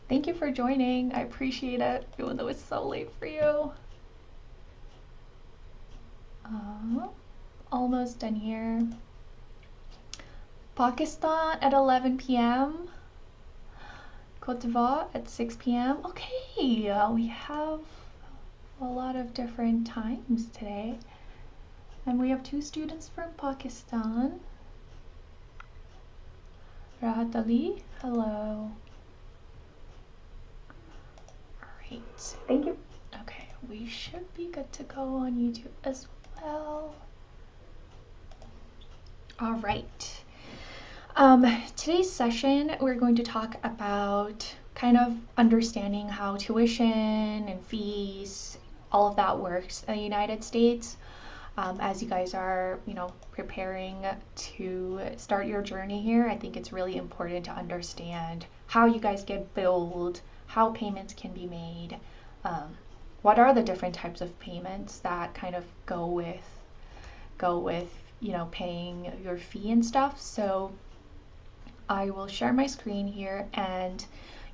Thank you for joining. I appreciate it, even though it's so late for you. Almost done here. Pakistan at 11 p.m. Cote d'Ivoire at 6 p.m. Okay, we have a lot of different times today. And we have 2 students from Pakistan. Rahat Ali, hello. Alright. Thank you. Okay, we should be good to go on YouTube as well. Alright. Today's session, we're going to talk about kind of understanding how tuition and fees, all of that works in the United States. As you guys are, preparing to start your journey here, I think it's really important to understand how you guys get billed, how payments can be made, what are the different types of payments that kind of go with paying your fee and stuff. So I will share my screen here, and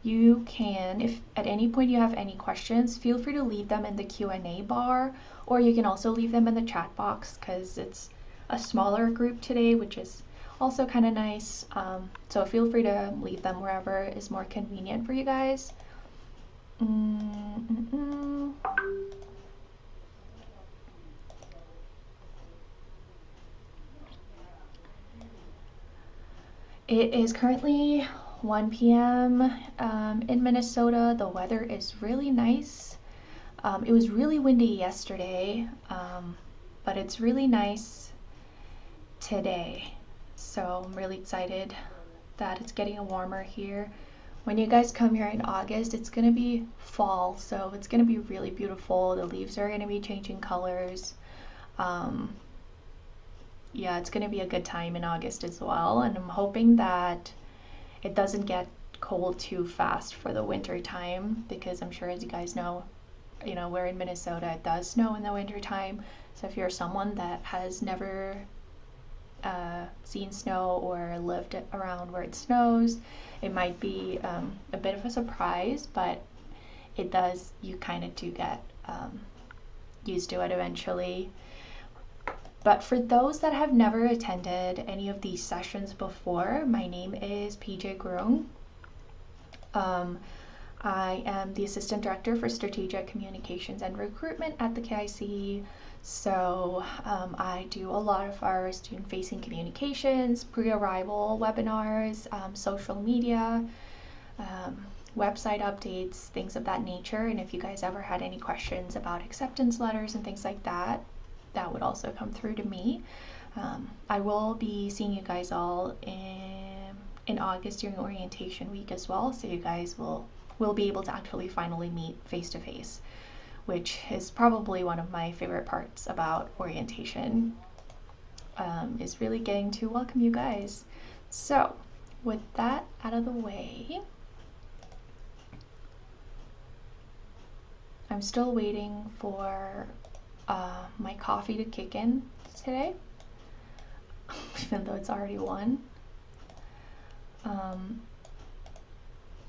you can, if at any point you have any questions, feel free to leave them in the Q&A bar, or you can also leave them in the chat box because it's a smaller group today, which is also kind of nice. So feel free to leave them wherever is more convenient for you guys. It is currently 1 p.m. In Minnesota. The weather is really nice. It was really windy yesterday, but it's really nice today. So I'm really excited that it's getting warmer here. When you guys come here in August, it's going to be fall, so it's going to be really beautiful. The leaves are going to be changing colors. Yeah, it's going to be a good time in August as well, and I'm hoping that it doesn't get cold too fast for the winter time, because I'm sure, as you guys know, we're in Minnesota, it does snow in the winter time. So if you're someone that has never seen snow or lived around where it snows, it might be a bit of a surprise, but you kind of do get used to it eventually. But for those that have never attended any of these sessions before, my name is PJ Gurung. I am the Assistant Director for Strategic Communications and Recruitment at the KIC. So I do a lot of our student-facing communications, pre-arrival webinars, social media, website updates, things of that nature. And if you guys ever had any questions about acceptance letters and things like that, that would also come through to me. I will be seeing you guys all in August during orientation week as well, so you guys will be able to actually finally meet face to face, which is probably one of my favorite parts about orientation, is really getting to welcome you guys. So with that out of the way, I'm still waiting for my coffee to kick in today, even though it's already 1.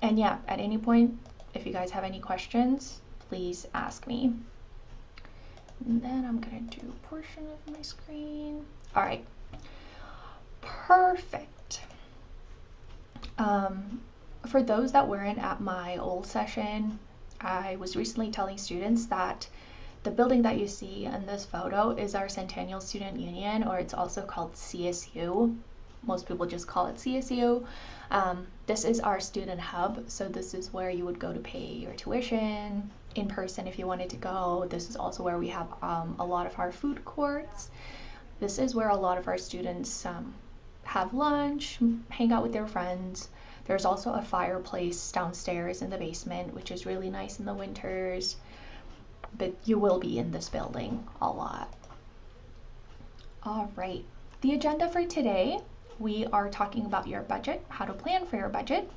And yeah, at any point, if you guys have any questions, please ask me. And then I'm gonna do a portion of my screen. All right, perfect. For those that weren't at my old session, I was recently telling students that the building that you see in this photo is our Centennial Student Union, or it's also called CSU. Most people just call it CSU. This is our student hub, so this is where you would go to pay your tuition in person if you wanted to go. This is also where we have a lot of our food courts. This is where a lot of our students have lunch, hang out with their friends. There's also a fireplace downstairs in the basement, which is really nice in the winters. But you will be in this building a lot. All right, the agenda for today, we are talking about your budget, how to plan for your budget,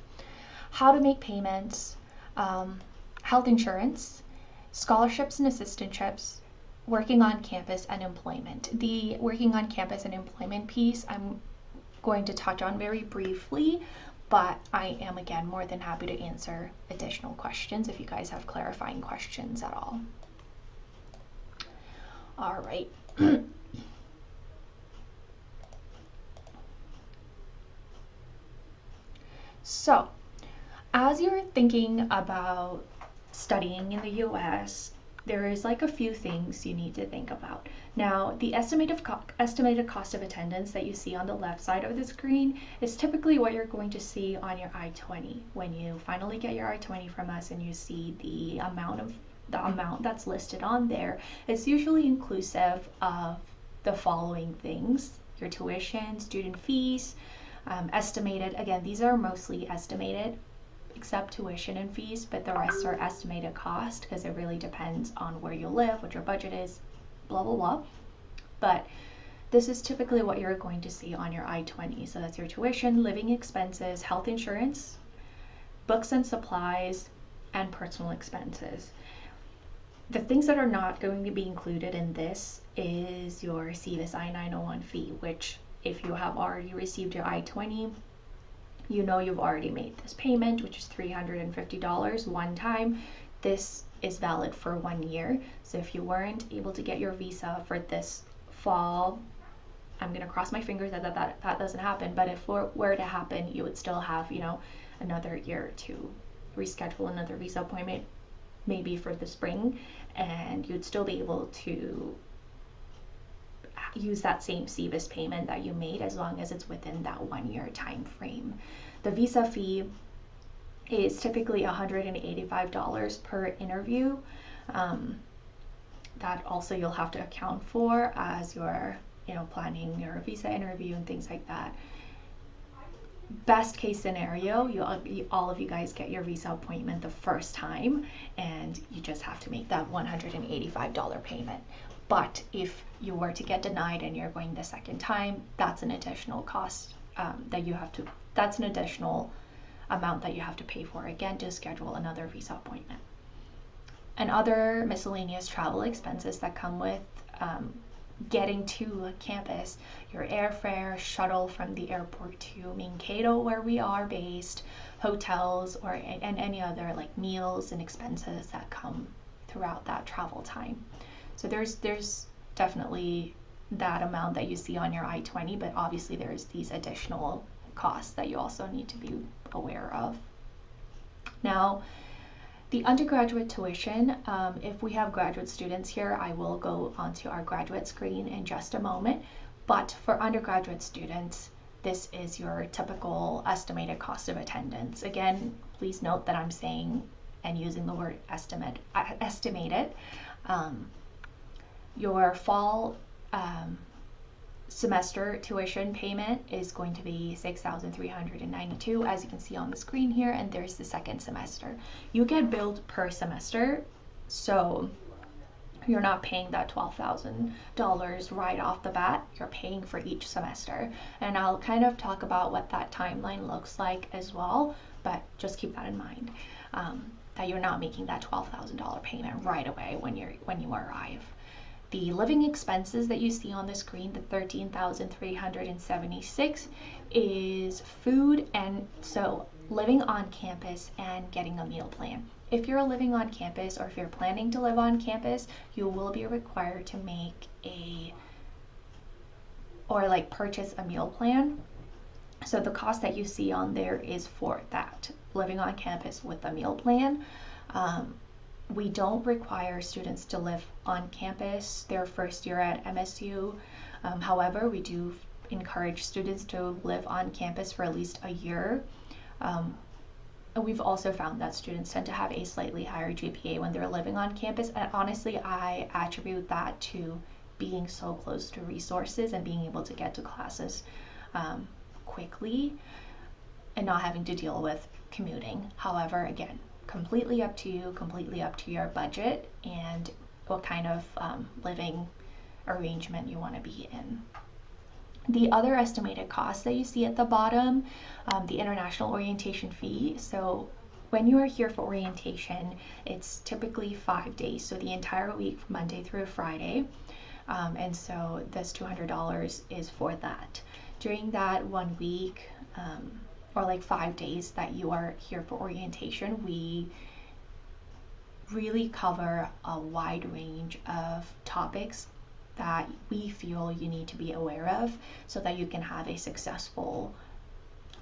how to make payments, health insurance, scholarships and assistantships, working on campus and employment. The working on campus and employment piece I'm going to touch on very briefly, but I am again more than happy to answer additional questions if you guys have clarifying questions at all. All right. So, as you're thinking about studying in the US, there is like a few things you need to think about. Now, the estimated cost of attendance that you see on the left side of the screen is typically what you're going to see on your I-20 when you finally get your I-20 from us and you see the amount that's listed on there. It's usually inclusive of the following things: your tuition, student fees, estimated. Again, these are mostly estimated, except tuition and fees, but the rest are estimated cost because it really depends on where you live, what your budget is, blah, blah, blah. But this is typically what you're going to see on your I-20. So that's your tuition, living expenses, health insurance, books and supplies, and personal expenses. The things that are not going to be included in this is your SEVIS I-901 fee, which if you have already received your I-20, you know you've already made this payment, which is $350 one time. This is valid for 1 year. So if you weren't able to get your visa for this fall, I'm going to cross my fingers that doesn't happen. But if it were to happen, you would still have, another year to reschedule another visa appointment, maybe for the spring, and you'd still be able to use that same SEVIS payment that you made as long as it's within that 1 year time frame. The visa fee is typically $185 per interview. That also you'll have to account for as you're planning your visa interview and things like that. Best case scenario, all of you guys get your visa appointment the first time and you just have to make that $185 payment. But if you were to get denied and you're going the second time, that's an additional cost that's an additional amount that you have to pay for, again, to schedule another visa appointment. And other miscellaneous travel expenses that come with getting to a campus, your airfare, shuttle from the airport to Mankato, where we are based, hotels, and any other like meals and expenses that come throughout that travel time. So there's definitely that amount that you see on your I-20, but obviously there's these additional costs that you also need to be aware of. Now, the undergraduate tuition, if we have graduate students here, I will go onto our graduate screen in just a moment. But for undergraduate students, this is your typical estimated cost of attendance. Again, please note that I'm saying and using the word estimated. Your fall semester tuition payment is going to be $6,392, as you can see on the screen here, and there's the second semester. You get billed per semester, so you're not paying that $12,000 right off the bat. You're paying for each semester, and I'll kind of talk about what that timeline looks like as well, but just keep that in mind, that you're not making that $12,000 payment right away when you arrive. The living expenses that you see on the screen, the $13,376, is food, and so living on campus and getting a meal plan. If you're living on campus, or if you're planning to live on campus, you will be required to make purchase a meal plan. So the cost that you see on there is for that, living on campus with a meal plan. We don't require students to live on campus their first year at MSU. However, we do encourage students to live on campus for at least a year. And we've also found that students tend to have a slightly higher GPA when they're living on campus. And honestly, I attribute that to being so close to resources and being able to get to classes quickly and not having to deal with commuting. However, again, completely up to you, completely up to your budget and what kind of living arrangement you want to be in. The other estimated costs that you see at the bottom, the international orientation fee. So when you are here for orientation, it's typically 5 days, so the entire week, Monday through Friday. And so this $200 is for that. During that 1 week, or like 5 days that you are here for orientation, we really cover a wide range of topics that we feel you need to be aware of so that you can have a successful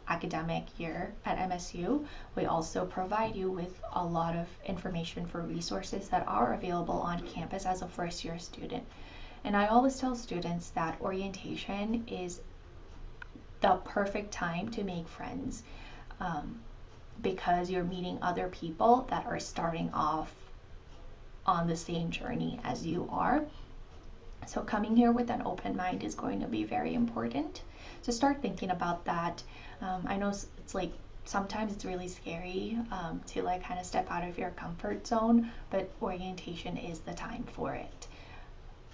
academic year at MSU. We also provide you with a lot of information for resources that are available on campus as a first year student. And I always tell students that orientation is the perfect time to make friends, because you're meeting other people that are starting off on the same journey as you are. So coming here with an open mind is going to be very important. So start thinking about that. I know it's like sometimes it's really scary to like kind of step out of your comfort zone, but orientation is the time for it.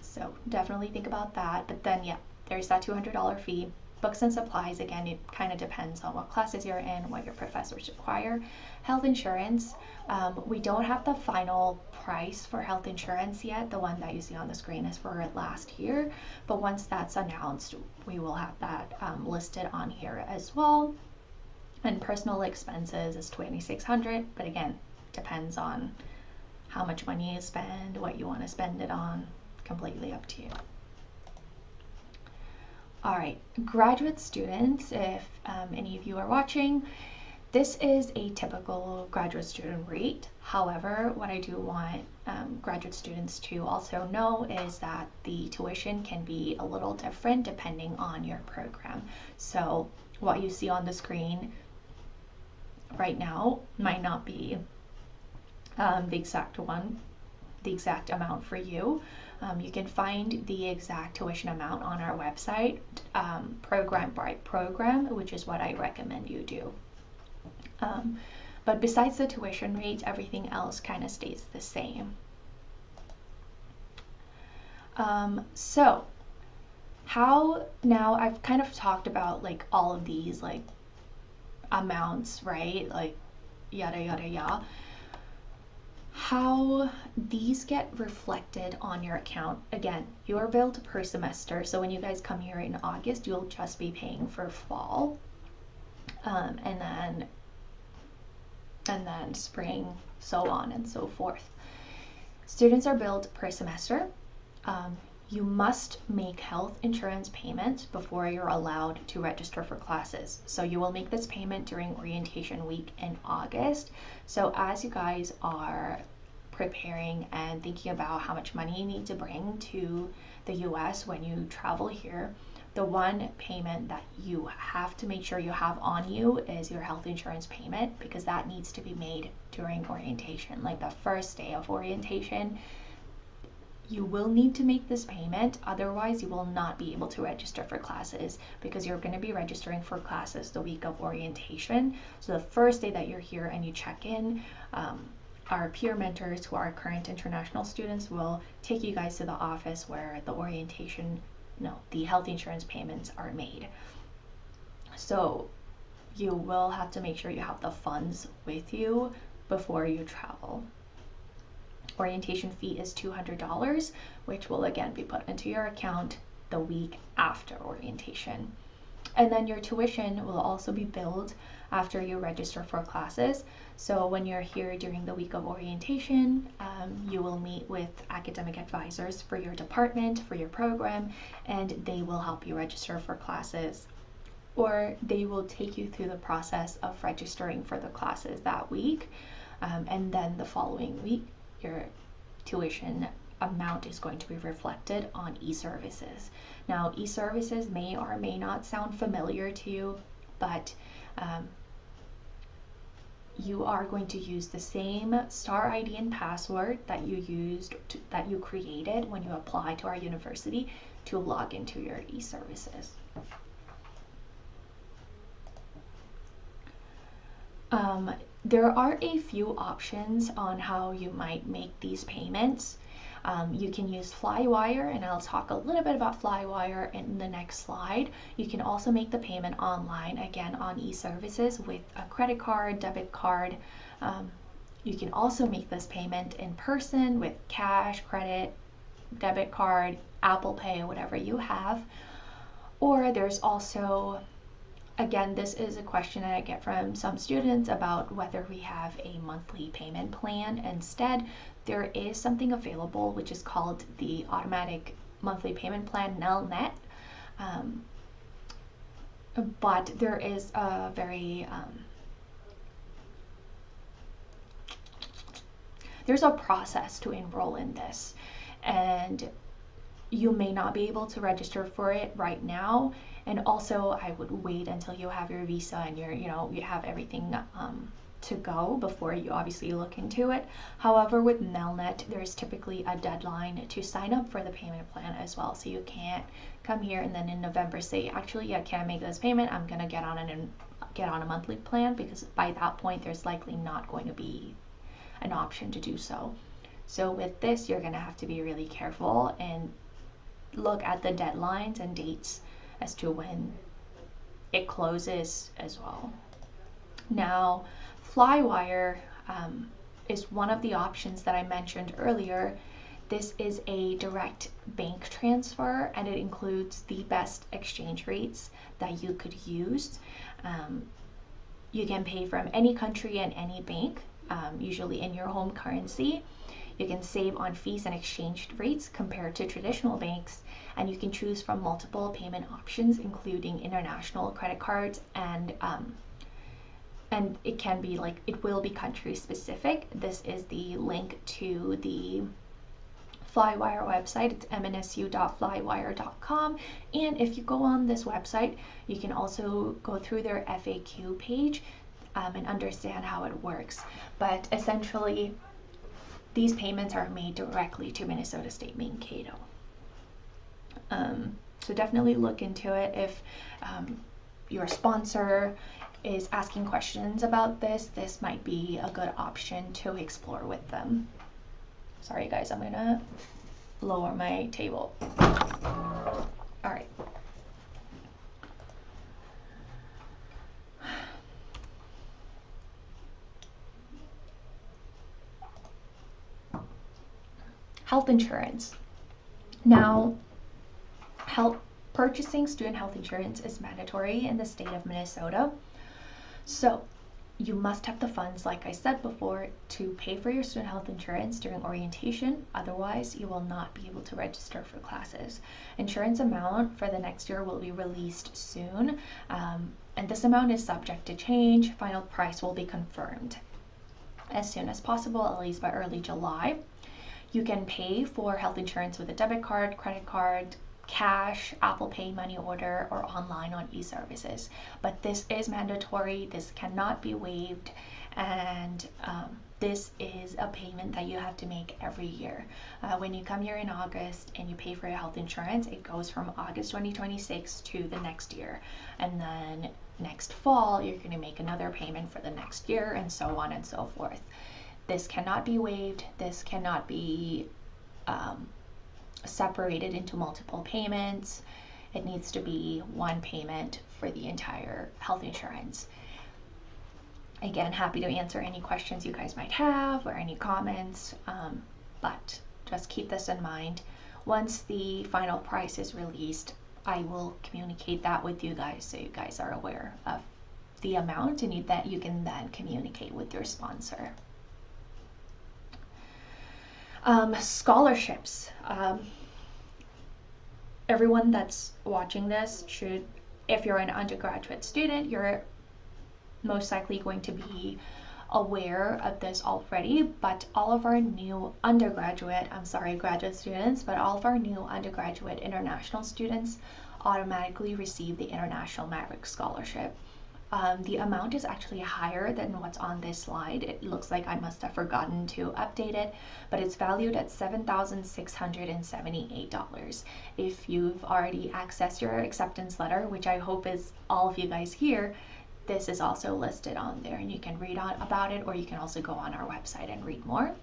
So definitely think about that. But then yeah, there's that $200 fee. Books and supplies, again, it kind of depends on what classes you're in, what your professors require. Health insurance, we don't have the final price for health insurance yet. The one that you see on the screen is for last year, but once that's announced, we will have that listed on here as well. And personal expenses is $2,600, but again, depends on how much money you spend, what you want to spend it on, completely up to you. All right, graduate students, if any of you are watching, this is a typical graduate student rate. However, what I do want graduate students to also know is that the tuition can be a little different depending on your program. So what you see on the screen right now might not be the exact amount for you. You can find the exact tuition amount on our website, program by program, which is what I recommend you do. But besides the tuition rate, everything else kind of stays the same. So how now I've kind of talked about like all of these like amounts, right? Like yada yada yada. How these get reflected on your account. Again, you are billed per semester, so when you guys come here in August, you'll just be paying for fall, and then spring, so on and so forth. Students are billed per semester. You must make health insurance payments before you're allowed to register for classes. So you will make this payment during orientation week in August. So as you guys are preparing and thinking about how much money you need to bring to the US when you travel here, the one payment that you have to make sure you have on you is your health insurance payment, because that needs to be made during orientation. Like the first day of orientation, you will need to make this payment, otherwise you will not be able to register for classes, because you're going to be registering for classes the week of orientation. So the first day that you're here and you check in, our peer mentors who are current international students will take you guys to the office where the health insurance payments are made. So you will have to make sure you have the funds with you before you travel. Orientation fee is $200, which will again be put into your account the week after orientation. And then your tuition will also be billed after you register for classes. So when you're here during the week of orientation, you will meet with academic advisors for your department, for your program, and they will help you register for classes, or they will take you through the process of registering for the classes that week. And then the following week, your tuition amount is going to be reflected on e-services. Now, e-services may or may not sound familiar to you, but you are going to use the same star ID and password that you created when you apply to our university to log into your e-services. There are a few options on how you might make these payments. You can use Flywire, and I'll talk a little bit about Flywire in the next slide. You can also make the payment online, again on e-services with a credit card, debit card. You can also make this payment in person with cash, credit, debit card, Apple Pay, whatever you have. Or there's also Again, this is a question that I get from some students about whether we have a monthly payment plan. Instead, there is something available which is called the automatic monthly payment plan, Nelnet. But there is a very there's a process to enroll in this, and you may not be able to register for it right now. And also, I would wait until you have your visa and you have everything to go before you obviously look into it. However, with Nelnet, there's typically a deadline to sign up for the payment plan as well. So you can't come here and then in November say, actually, I can't make this payment. I'm gonna get on a monthly plan, because by that point, there's likely not going to be an option to do so. So with this, you're gonna have to be really careful and look at the deadlines and dates as to when it closes as well. Now, Flywire is one of the options that I mentioned earlier. This is a direct bank transfer, and it includes the best exchange rates that you could use. You can pay from any country and any bank, usually in your home currency. You can save on fees and exchange rates compared to traditional banks, and you can choose from multiple payment options, including international credit cards, and it can be it will be country specific. This is the link to the Flywire website. It's mnsu.flywire.com, and if you go on this website, you can also go through their FAQ page and understand how it works. But essentially, these payments are made directly to Minnesota State Mankato. So definitely look into it. If your sponsor is asking questions about this, this might be a good option to explore with them. Sorry guys, I'm gonna lower my table. All right. Health insurance. Now, purchasing student health insurance is mandatory in the state of Minnesota. So you must have the funds, like I said before, to pay for your student health insurance during orientation. Otherwise, you will not be able to register for classes. Insurance amount for the next year will be released soon, and this amount is subject to change. Final price will be confirmed as soon as possible, at least by early July. You can pay for health insurance with a debit card, credit card, cash, Apple Pay, money order, or online on e-services. But this is mandatory. This cannot be waived, and this is a payment that you have to make every year. When you come here in August and you pay for your health insurance, it goes from August 2026 to the next year, and then next fall you're going to make another payment for the next year, and so on and so forth. This cannot be waived. This cannot be separated into multiple payments. It needs to be one payment for the entire health insurance. Again, happy to answer any questions you guys might have or any comments, but just keep this in mind. Once the final price is released, I will communicate that with you guys so you guys are aware of the amount and that you can then communicate with your sponsor. Scholarships. Everyone that's watching this should, if you're an undergraduate student, you're most likely going to be aware of this already, but all of our new graduate students, but all of our new undergraduate international students automatically receive the International Maverick Scholarship. The amount is actually higher than what's on this slide. It looks like I must have forgotten to update it, but it's valued at $7,678. If you've already accessed your acceptance letter, which I hope is all of you guys here, this is also listed on there, and you can read about it, or you can also go on our website and read more.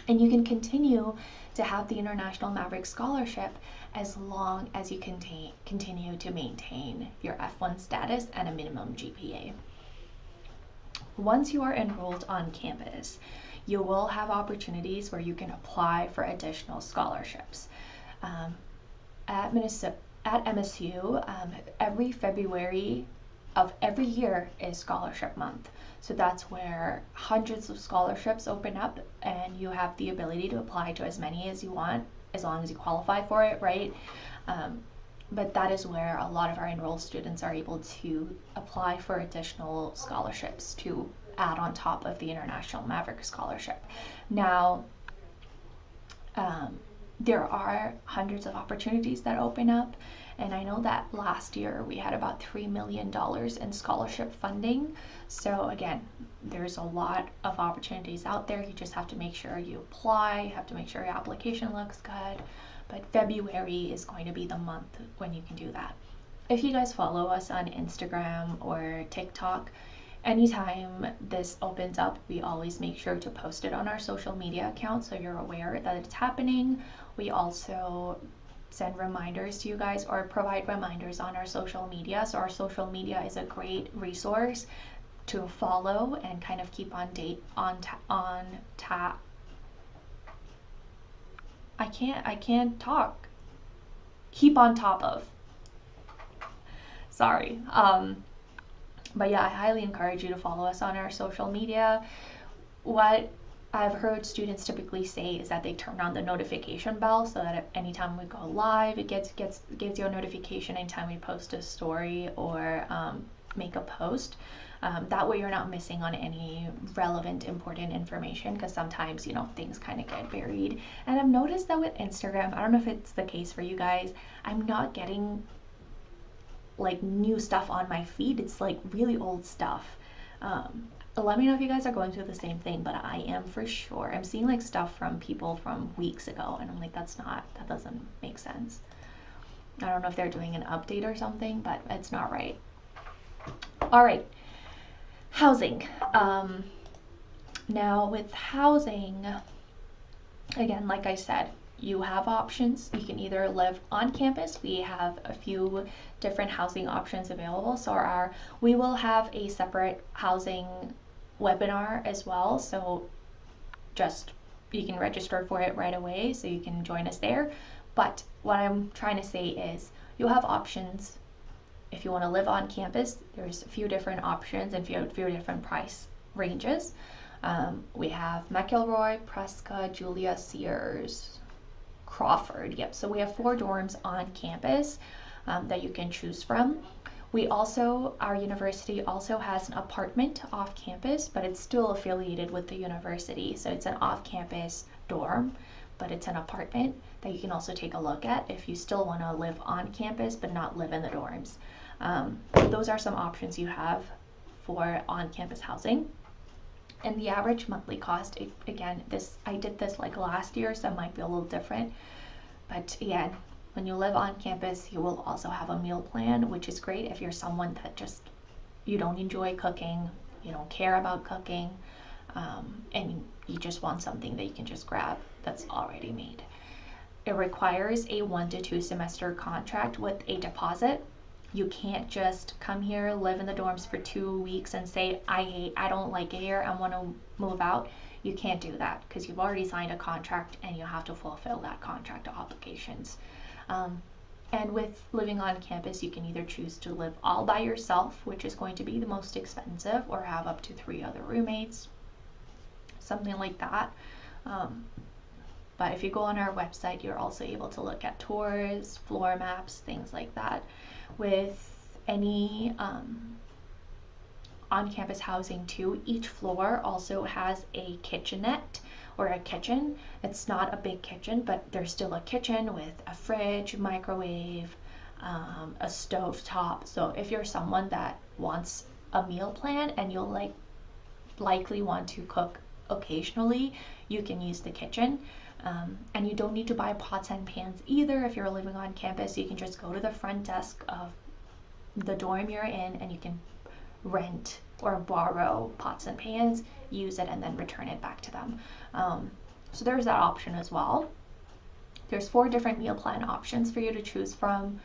And you can continue to have the International Maverick Scholarship as long as you continue to maintain your F1 status and a minimum GPA. Once you are enrolled on campus, you will have opportunities where you can apply for additional scholarships. At MSU, every February of every year is scholarship month. So that's where hundreds of scholarships open up, and you have the ability to apply to as many as you want, as long as you qualify for it, right? But that is where a lot of our enrolled students are able to apply for additional scholarships to add on top of the International Maverick Scholarship. Now, there are hundreds of opportunities that open up, and I know that last year we had about $3 million in scholarship funding. So again, there's a lot of opportunities out there. You just have to make sure you apply, you have to make sure your application looks good. But February is going to be the month when you can do that. If you guys follow us on Instagram or TikTok, anytime this opens up, we always make sure to post it on our social media accounts so you're aware that it's happening. We also send reminders to you guys or provide reminders on our social media. So our social media is a great resource to follow and kind of keep on date on tap. I can't talk. Keep on top of. Sorry. But yeah, I highly encourage you to follow us on our social media. What I've heard students typically say is that they turn on the notification bell so that anytime we go live, it gives you a notification anytime we post a story or make a post. That way you're not missing on any relevant, important information, because sometimes, you know, things kind of get buried. And I've noticed that with Instagram, I don't know if it's the case for you guys, I'm not getting like new stuff on my feed. It's like really old stuff. Let me know if you guys are going through the same thing, but I am for sure. I'm seeing like stuff from people from weeks ago, and I'm like, that doesn't make sense. I don't know if they're doing an update or something, but it's not right. All right, housing. Now with housing, again, like I said, you have options. You can either live on campus. We have a few different housing options available. So we will have a separate housing webinar as well. So just, you can register for it right away so you can join us there. But what I'm trying to say is you have options. If you want to live on campus, there's a few different options and a few different price ranges. We have McElroy, Prescott, Julia, Sears, Crawford. Yep, so we have 4 dorms on campus that you can choose from. Our university also has an apartment off campus, but it's still affiliated with the university. So it's an off-campus dorm, but it's an apartment that you can also take a look at if you still want to live on campus but not live in the dorms. Those are some options you have for on-campus housing. And the average monthly cost, again, I did this like last year, so it might be a little different. But again, when you live on campus, you will also have a meal plan, which is great if you're someone that you don't enjoy cooking, you don't care about cooking, and you just want something that you can just grab that's already made. It requires a 1 to 2 semester contract with a deposit. You can't just come here, live in the dorms for 2 weeks and say, I don't like it here, I want to move out. You can't do that because you've already signed a contract and you have to fulfill that contract obligations. And with living on campus, you can either choose to live all by yourself, which is going to be the most expensive, or have up to 3 other roommates, something like that. But if you go on our website, you're also able to look at tours, floor maps, things like that. With any on-campus housing too, each floor also has a kitchenette or a kitchen. It's not a big kitchen, but there's still a kitchen with a fridge, microwave, a stove top. So if you're someone that wants a meal plan and you'll likely want to cook occasionally, you can use the kitchen. And you don't need to buy pots and pans either. If you're living on campus, you can just go to the front desk of the dorm you're in and you can rent or borrow pots and pans, use it, and then return it back to them. So there's that option as well. There's 4 different meal plan options for you to choose from.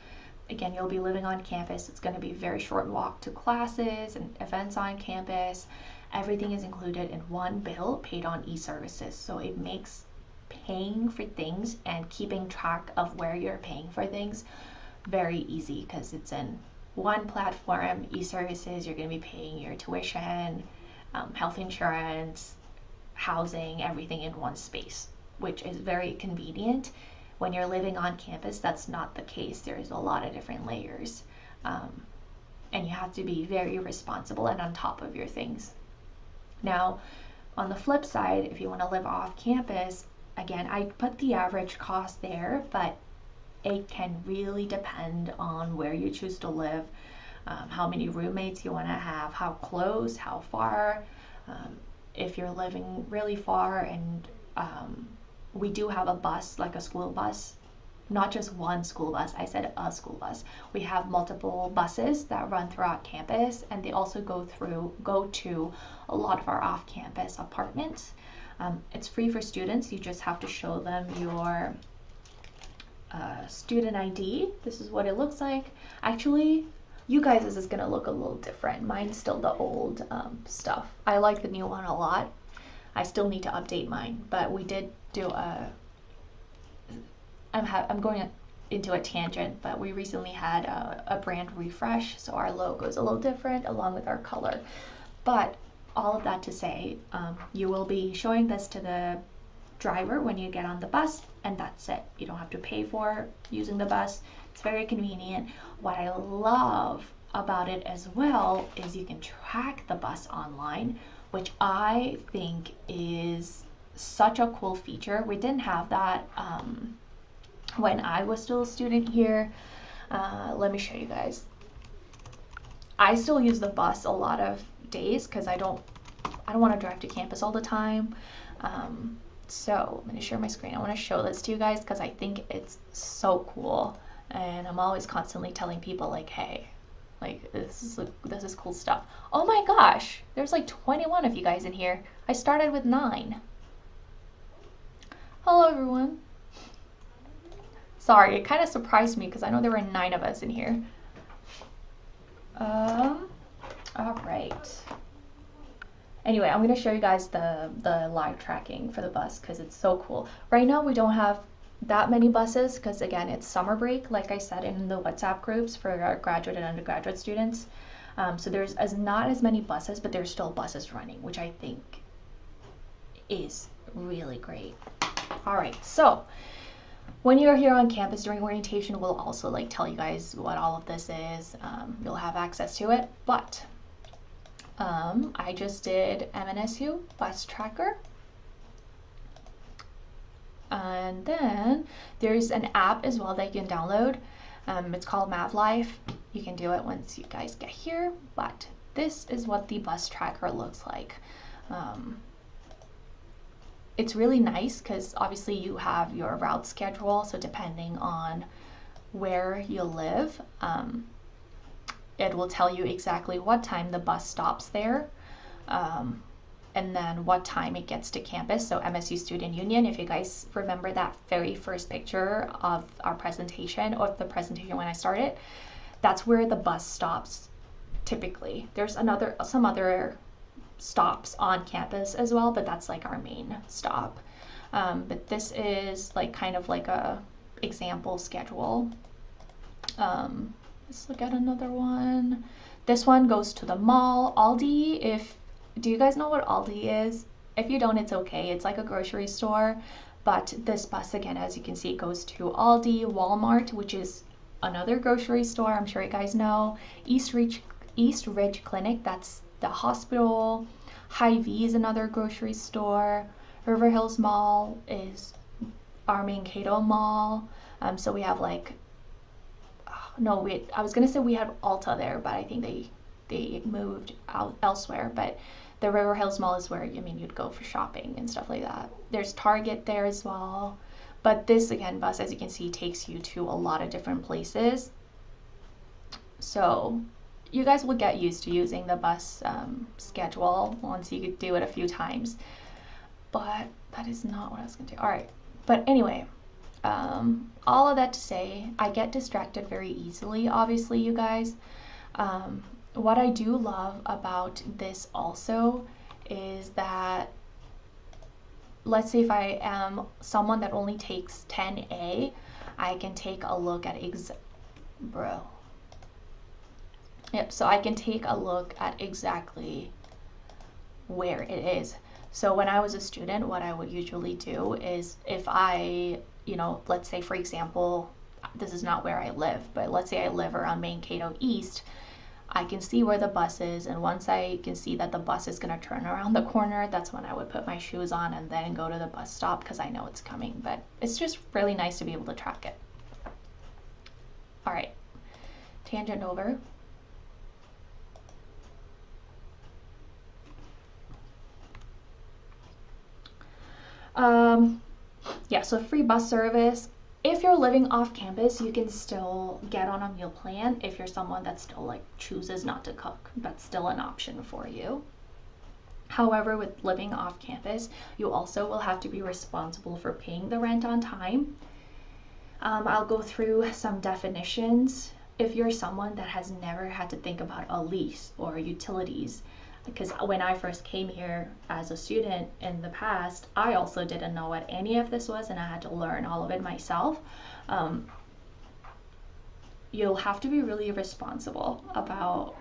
Again, you'll be living on campus. It's going to be a very short walk to classes and events on campus. Everything is included in one bill paid on e-services. So it makes paying for things and keeping track of where you're paying for things very easy because it's in one platform, e-services, you're going to be paying your tuition, health insurance, housing, everything in one space, which is very convenient. When you're living on campus, that's not the case. There's a lot of different layers. And you have to be very responsible and on top of your things. Now, on the flip side, if you want to live off campus, again, I put the average cost there, but it can really depend on where you choose to live, how many roommates you want to have, how close, how far. If you're living really far, and we do have a bus, like a school bus, not just one school bus, I said a school bus. We have multiple buses that run throughout campus, and they also go to a lot of our off-campus apartments. It's free for students. You just have to show them your student ID. This is what it looks like. Actually, you guys' is gonna look a little different. Mine's still the old stuff. I like the new one a lot. I still need to update mine, but we did do I'm going into a tangent, but we recently had a brand refresh, so our logo is a little different along with our color. But all of that to say, you will be showing this to the driver when you get on the bus, and that's it. You don't have to pay for using the bus. It's very convenient. What I love about it as well is you can track the bus online, which I think is such a cool feature. We didn't have that when I was still a student here. Let me show you guys. I still use the bus a lot of days because I don't want to drive to campus all the time. So I'm going to share my screen. I want to show this to you guys because I think it's so cool, and I'm always constantly telling people like, hey, like this is cool stuff. Oh my gosh, there's like 21 of you guys in here. I started with 9. Hello everyone. Sorry, it kind of surprised me because I know there were 9 of us in here. All right. Anyway, I'm going to show you guys the live tracking for the bus because it's so cool. Right now we don't have that many buses because again it's summer break, like I said in the WhatsApp groups for our graduate and undergraduate students. So there's not as many buses, but there's still buses running, which I think is really great. All right, so when you're here on campus during orientation, we'll also like tell you guys what all of this is. You'll have access to it, but I just did MNSU bus tracker. And then there's an app as well that you can download. It's called MavLife. You can do it once you guys get here, but this is what the bus tracker looks like. It's really nice because obviously you have your route schedule, so depending on where you live, it will tell you exactly what time the bus stops there, and then what time it gets to campus. So MSU Student Union, if you guys remember that very first picture of our presentation, or the presentation when I started, that's where the bus stops typically. There's some other stops on campus as well, but that's like our main stop. But this is like kind of like a example schedule. Let's look at another one. This one goes to the mall. Aldi, do you guys know what Aldi is? If you don't, it's okay. It's like a grocery store, but this bus, again, as you can see, goes to Aldi, Walmart, which is another grocery store, I'm sure you guys know. East Ridge Clinic, that's the hospital. Hy-Vee is another grocery store. River Hills Mall is our Mankato Mall. So we have like, I was gonna say we had Ulta there, but I think they moved out elsewhere. But the River Hills Mall is where, you'd go for shopping and stuff like that. There's Target there as well. But this, again, bus, as you can see, takes you to a lot of different places. So you guys will get used to using the bus schedule once you do it a few times. But that is not what I was gonna do. All right, but anyway, all of that to say, I get distracted very easily, obviously, you guys. What I do love about this also is that, let's say if I am someone that only takes 10A, I can take a look at Yep, so I can take a look at exactly where it is. So when I was a student, what I would usually do is if I, let's say for example, this is not where I live, but let's say I live around Mankato East, I can see where the bus is, and once I can see that the bus is going to turn around the corner, that's when I would put my shoes on and then go to the bus stop because I know it's coming. But it's just really nice to be able to track it. All right, tangent over. Yeah, so free bus service. If you're living off campus, you can still get on a meal plan. If you're someone that still like chooses not to cook, that's still an option for you. However, with living off campus, you also will have to be responsible for paying the rent on time. I'll go through some definitions. If you're someone that has never had to think about a lease or utilities, because when I first came here as a student in the past, I also didn't know what any of this was and I had to learn all of it myself. You'll have to be really responsible about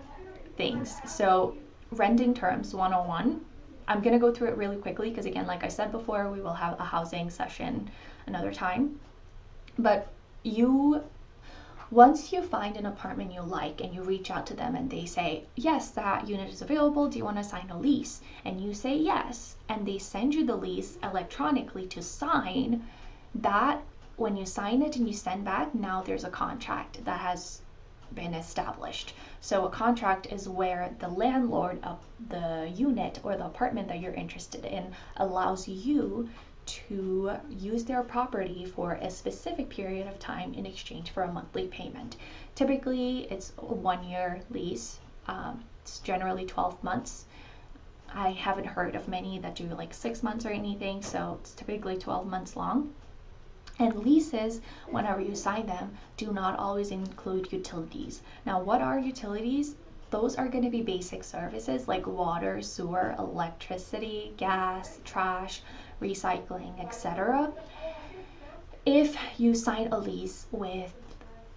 things. So renting terms 101. I'm going to go through it really quickly because again, like I said before, we will have a housing session another time. But once you find an apartment you like and you reach out to them and they say, yes, that unit is available, do you want to sign a lease? And you say yes, and they send you the lease electronically to sign, that when you sign it and you send back, now there's a contract that has been established. So a contract is where the landlord of the unit or the apartment that you're interested in allows you to use their property for a specific period of time in exchange for a monthly payment. Typically, it's a 1-year lease. It's generally 12 months. I haven't heard of many that do like 6 months or anything, so it's typically 12 months long. And leases, whenever you sign them, do not always include utilities. Now, what are utilities? Those are going to be basic services like water, sewer, electricity, gas, trash, recycling, etc. If you sign a lease with,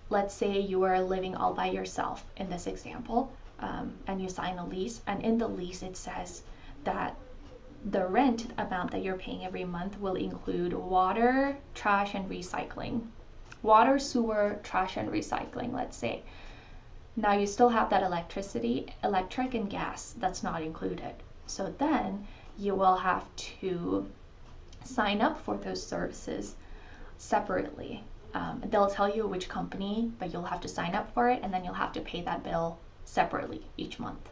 let's say you are living all by yourself in this example, and you sign a lease, and in the lease it says that the rent amount that you're paying every month will include water, trash, and recycling. Water, sewer, trash, and recycling, let's say. Now you still have that electric and gas that's not included. So then you will have to sign up for those services separately. They'll tell you which company, but you'll have to sign up for it and then you'll have to pay that bill separately each month.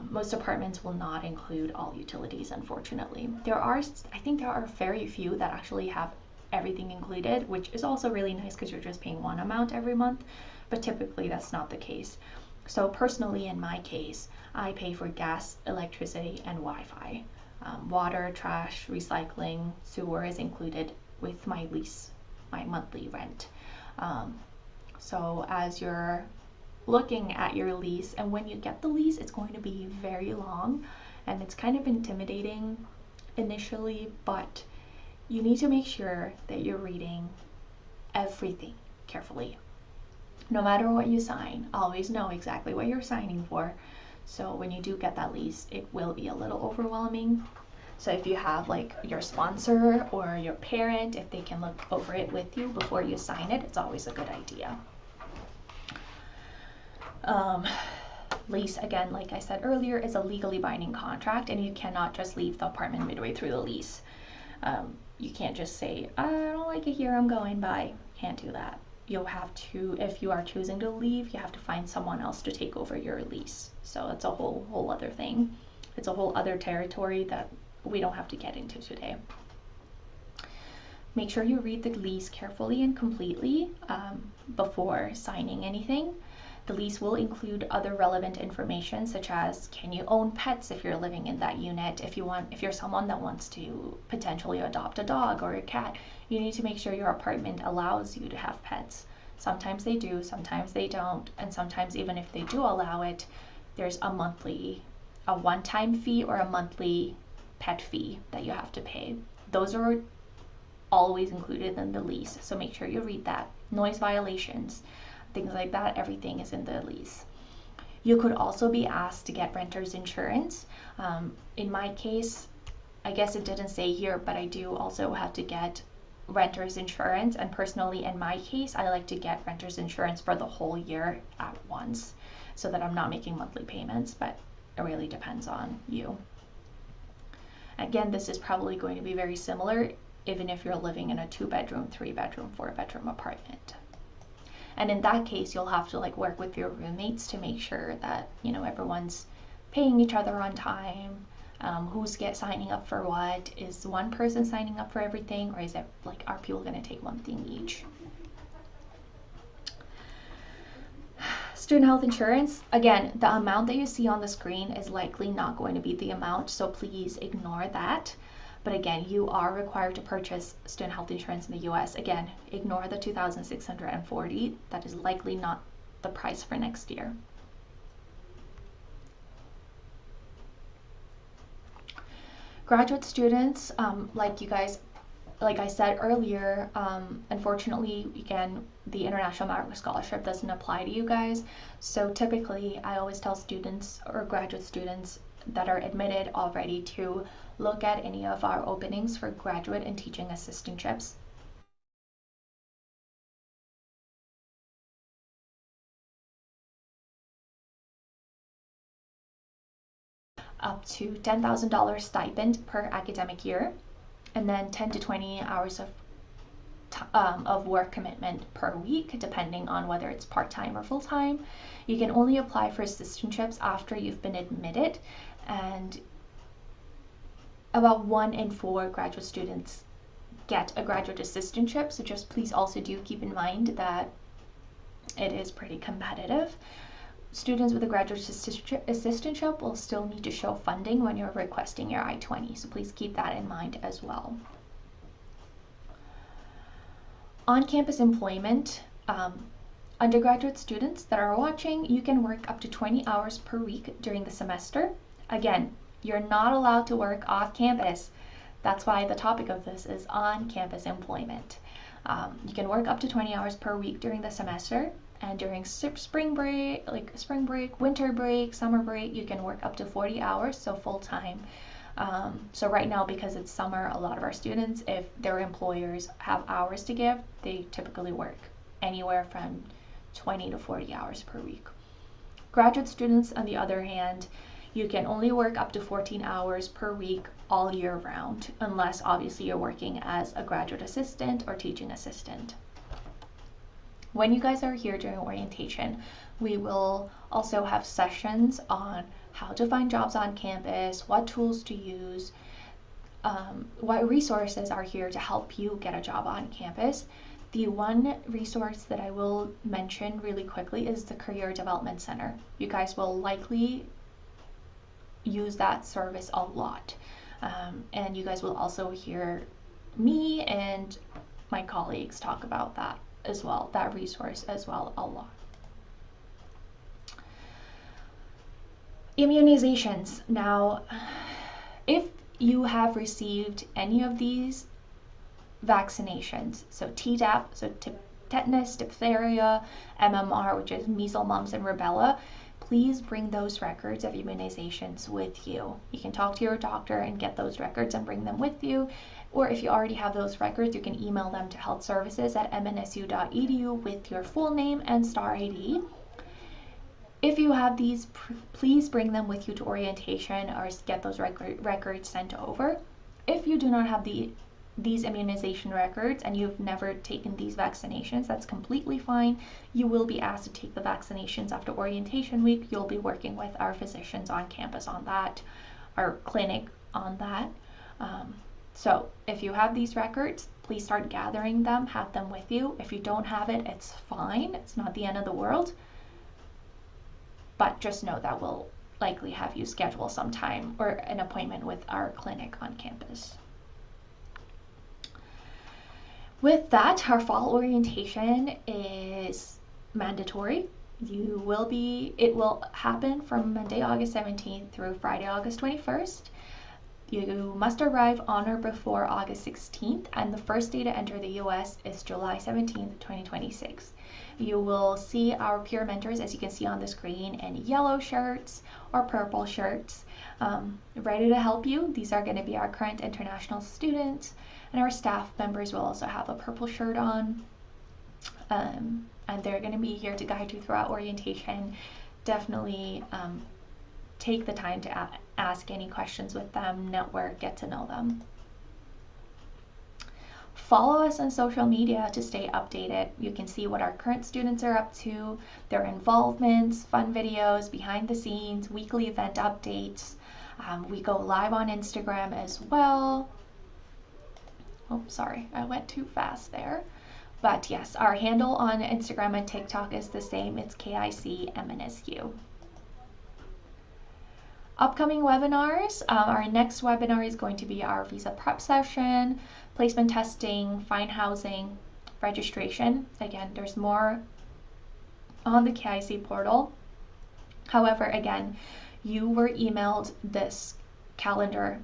Most apartments will not include all utilities, unfortunately. I think there are very few that actually have everything included, which is also really nice because you're just paying one amount every month, but typically that's not the case. So personally, in my case, I pay for gas, electricity, and Wi-Fi. Water, trash, recycling, sewer is included with my lease, my monthly rent. So as you're looking at your lease, and when you get the lease, it's going to be very long and it's kind of intimidating initially, but you need to make sure that you're reading everything carefully. No matter what you sign, always know exactly what you're signing for. So when you do get that lease, it will be a little overwhelming. So if you have like your sponsor or your parent, if they can look over it with you before you sign it, it's always a good idea. Lease, again, like I said earlier, is a legally binding contract, and you cannot just leave the apartment midway through the lease. You can't just say, I don't like it here, I'm going, bye. Can't do that. You'll have to, if you are choosing to leave, you have to find someone else to take over your lease. So it's a whole other thing. It's a whole other territory that we don't have to get into today. Make sure you read the lease carefully and completely before signing anything. The lease will include other relevant information, such as, can you own pets if you're living in that unit? If you're someone that wants to potentially adopt a dog or a cat, you need to make sure your apartment allows you to have pets. Sometimes they do, sometimes they don't, and sometimes even if they do allow it, there's a one-time fee or a monthly pet fee that you have to pay. Those are always included in the lease, so make sure you read that. Noise violations, things like that, everything is in the lease. You could also be asked to get renter's insurance. In my case, I guess it didn't say here, but I do also have to get renter's insurance, and personally in my case I like to get renter's insurance for the whole year at once so that I'm not making monthly payments, but it really depends on you. Again, this is probably going to be very similar even if you're living in a 2-bedroom, 3-bedroom, 4-bedroom apartment. And in that case, you'll have to like work with your roommates to make sure that, you know, everyone's paying each other on time. Who's signing up for what? Is one person signing up for everything, or is it like, are people going to take one thing each? Student health insurance, again, the amount that you see on the screen is likely not going to be the amount, so please ignore that. But again, you are required to purchase student health insurance in the US. Again, ignore the $2,640. That is likely not the price for next year. Graduate students, like I said earlier, unfortunately, again, the International Merit Scholarship doesn't apply to you guys. So typically, I always tell students or graduate students that are admitted already to look at any of our openings for graduate and teaching assistantships. Up to $10,000 stipend per academic year, and then 10 to 20 hours of work commitment per week, depending on whether it's part-time or full-time. You can only apply for assistantships after you've been admitted, and about 1 in 4 graduate students get a graduate assistantship, so just please also do keep in mind that it is pretty competitive. Students with a graduate assistantship will still need to show funding when you're requesting your I-20, so please keep that in mind as well. On-campus employment, undergraduate students that are watching, you can work up to 20 hours per week during the semester. Again, you're not allowed to work off campus. That's why the topic of this is on-campus employment. You can work up to 20 hours per week during the semester, and during spring break, winter break, summer break, you can work up to 40 hours, so full-time. So right now, because it's summer, a lot of our students, if their employers have hours to give, they typically work anywhere from 20 to 40 hours per week. Graduate students, on the other hand, you can only work up to 14 hours per week all year round, unless obviously you're working as a graduate assistant or teaching assistant. When you guys are here during orientation, we will also have sessions on how to find jobs on campus, what tools to use, what resources are here to help you get a job on campus. The one resource that I will mention really quickly is the Career Development Center. You guys will likely use that service a lot, and you guys will also hear me and my colleagues talk about that as well, that resource as well, a lot. Immunizations. Now, if you have received any of these vaccinations, so Tdap, so tetanus, diphtheria, MMR, which is measles, mumps, and rubella, please bring those records of immunizations with you. You can talk to your doctor and get those records and bring them with you. Or if you already have those records, you can email them to healthservices@mnsu.edu with your full name and STAR ID. If you have these, please bring them with you to orientation or get those records sent over. If you do not have these immunization records and you've never taken these vaccinations, that's completely fine. You will be asked to take the vaccinations after orientation week. You'll be working with our physicians on campus on that, our clinic on that. So if you have these records, please start gathering them, have them with you. If you don't have it, it's fine. It's not the end of the world. But just know that we'll likely have you schedule some time or an appointment with our clinic on campus. With that, our fall orientation is mandatory. It will happen from Monday, August 17th through Friday, August 21st. You must arrive on or before August 16th, and the first day to enter the US is July 17th, 2026. You will see our peer mentors, as you can see on the screen, in yellow shirts or purple shirts, ready to help you. These are going to be our current international students, and our staff members will also have a purple shirt on. And they're going to be here to guide you throughout orientation. Definitely take the time to ask any questions with them, network, get to know them. Follow us on social media to stay updated. You can see what our current students are up to, their involvements, fun videos, behind the scenes, weekly event updates. We go live on Instagram as well. Oh, sorry, I went too fast there. But yes, our handle on Instagram and TikTok is the same. It's KIC-MNSU. Upcoming webinars. Our next webinar is going to be our visa prep session, placement testing, find housing, registration. Again, there's more on the KIC portal. However, again, you were emailed this calendar,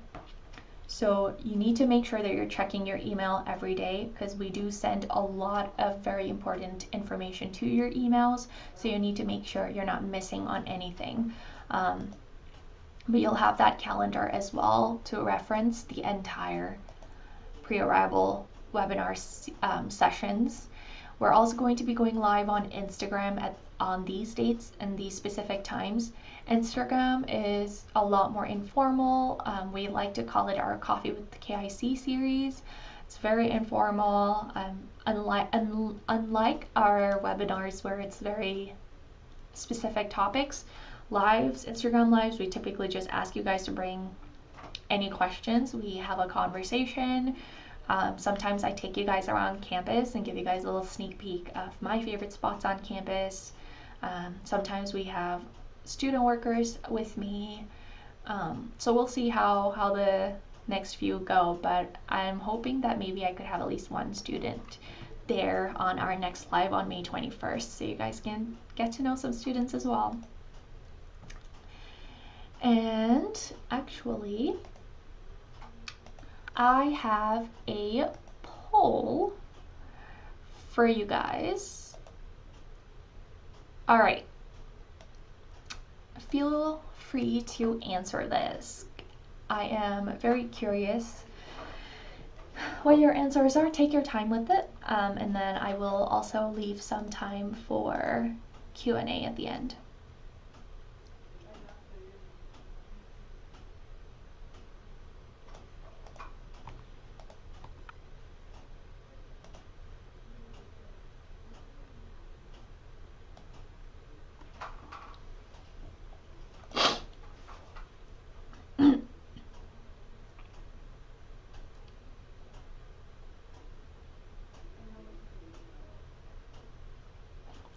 so you need to make sure that you're checking your email every day, because we do send a lot of very important information to your emails, so you need to make sure you're not missing on anything. But you'll have that calendar as well to reference the entire pre-arrival webinar sessions. We're also going to be going live on Instagram on these dates and these specific times. Instagram is a lot more informal. We like to call it our Coffee with the KIC series. It's very informal, unlike our webinars where it's very specific topics. Lives, Instagram lives, we typically just ask you guys to bring any questions. We have a conversation. Sometimes I take you guys around campus and give you guys a little sneak peek of my favorite spots on campus. Sometimes we have student workers with me. So we'll see how the next few go, but I'm hoping that maybe I could have at least one student there on our next live on May 21st, so you guys can get to know some students as well. And actually, I have a poll for you guys. All right. Feel free to answer this. I am very curious what your answers are. Take your time with it, and then I will also leave some time for Q&A at the end.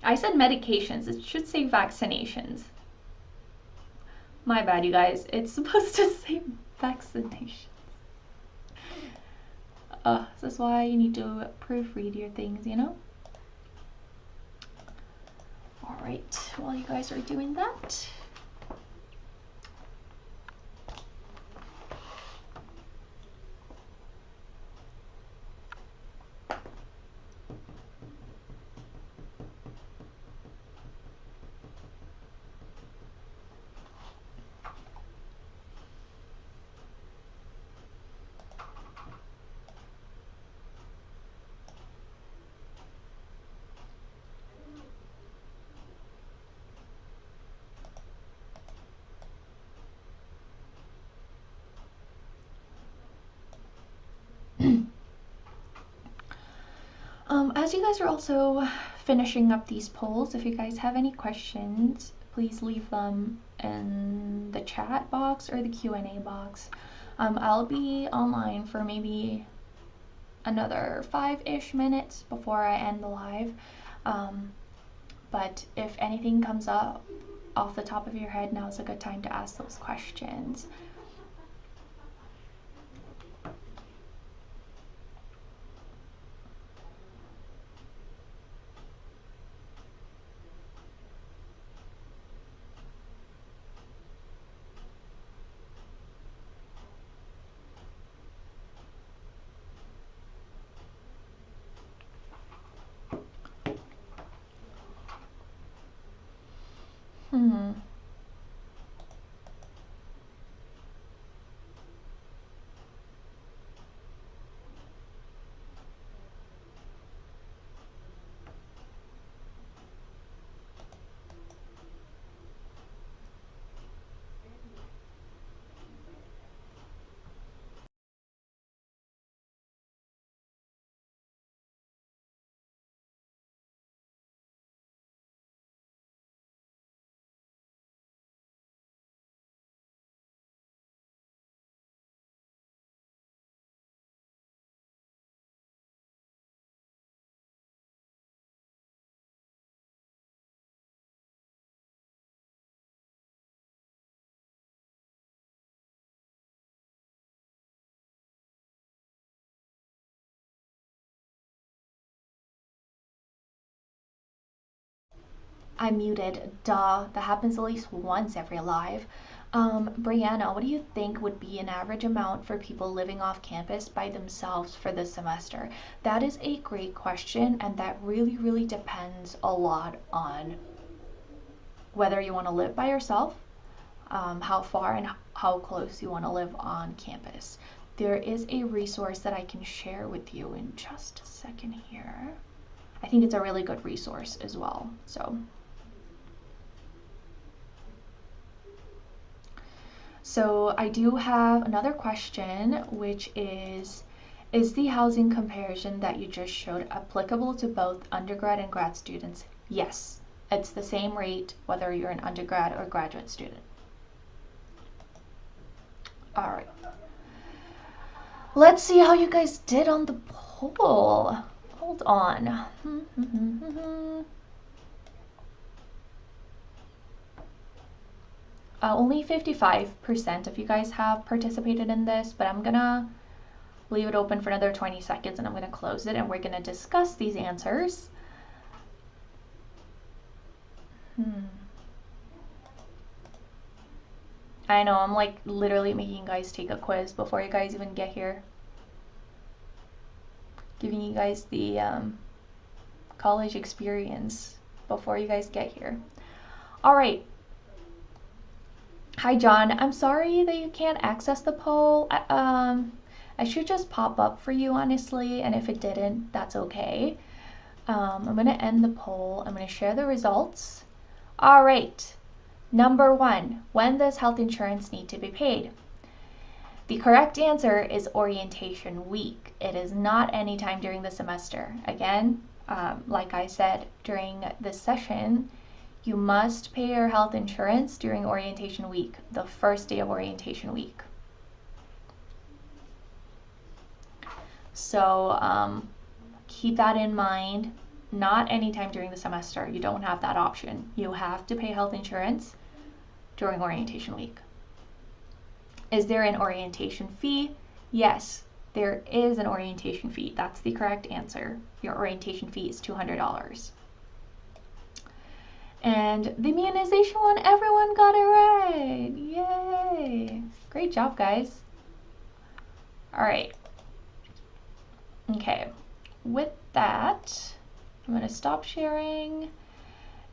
I said medications. It should say vaccinations. My bad, you guys. It's supposed to say vaccinations. This is why you need to proofread your things, you know? Alright, while you guys are doing that, as you guys are also finishing up these polls, if you guys have any questions, please leave them in the chat box or the Q&A box. I'll be online for maybe another 5-ish minutes before I end the live. But if anything comes up off the top of your head, now's a good time to ask those questions. Mm-hmm. I'm muted. Duh. That happens at least once every live. Brianna, what do you think would be an average amount for people living off campus by themselves for this semester? That is a great question, and that really, really depends a lot on whether you want to live by yourself, how far and how close you want to live on campus. There is a resource that I can share with you in just a second here. I think it's a really good resource as well. So I do have another question, which is the housing comparison that you just showed applicable to both undergrad and grad students? Yes, it's the same rate whether you're an undergrad or graduate student. All right. Let's see how you guys did on the poll. Hold on. Only 55% of you guys have participated in this, but I'm gonna leave it open for another 20 seconds and I'm gonna close it and we're gonna discuss these answers. I know, I'm like literally making you guys take a quiz before you guys even get here. Giving you guys the college experience before you guys get here. All right. Hi, John. I'm sorry that you can't access the poll. I should just pop up for you, honestly, and if it didn't, that's okay. I'm going to end the poll. I'm going to share the results. All right. Number 1, when does health insurance need to be paid? The correct answer is orientation week. It is not any time during the semester. Again, like I said during this session, you must pay your health insurance during orientation week, the first day of orientation week. So keep that in mind. Not anytime during the semester. You don't have that option. You have to pay health insurance during orientation week. Is there an orientation fee? Yes, there is an orientation fee. That's the correct answer. Your orientation fee is $200. And the immunization one, everyone got it right. Yay. Great job, guys. All right. Okay. With that, I'm going to stop sharing.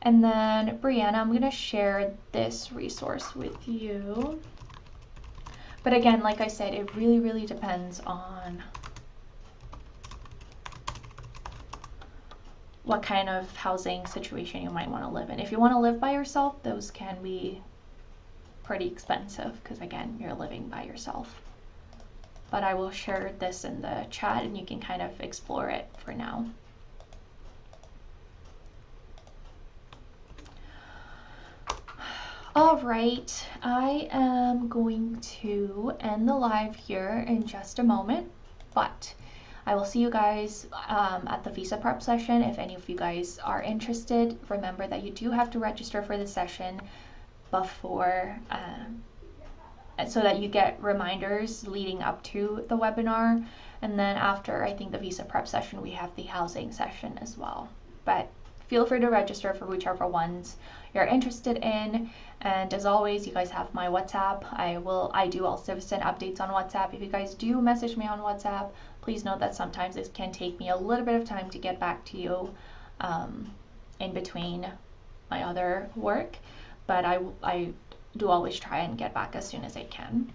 And then, Brianna, I'm going to share this resource with you. But again, like I said, it really, really depends on what kind of housing situation you might want to live in. If you want to live by yourself, those can be pretty expensive because, again, you're living by yourself. But I will share this in the chat and you can kind of explore it for now. All right, I am going to end the live here in just a moment, but I will see you guys at the visa prep session. If any of you guys are interested, remember that you do have to register for the session before, so that you get reminders leading up to the webinar. And then after, I think, the visa prep session, we have the housing session as well. But feel free to register for whichever ones you're interested in. And as always, you guys have my WhatsApp. I do also send updates on WhatsApp. If you guys do message me on WhatsApp, please note that sometimes it can take me a little bit of time to get back to you in between my other work. but I do always try and get back as soon as I can.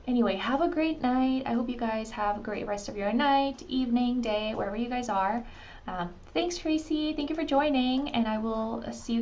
Anyway, have a great night. I hope you guys have a great rest of your night, evening, day, wherever you guys are. Thanks, Tracy. Thank you for joining, and I will see you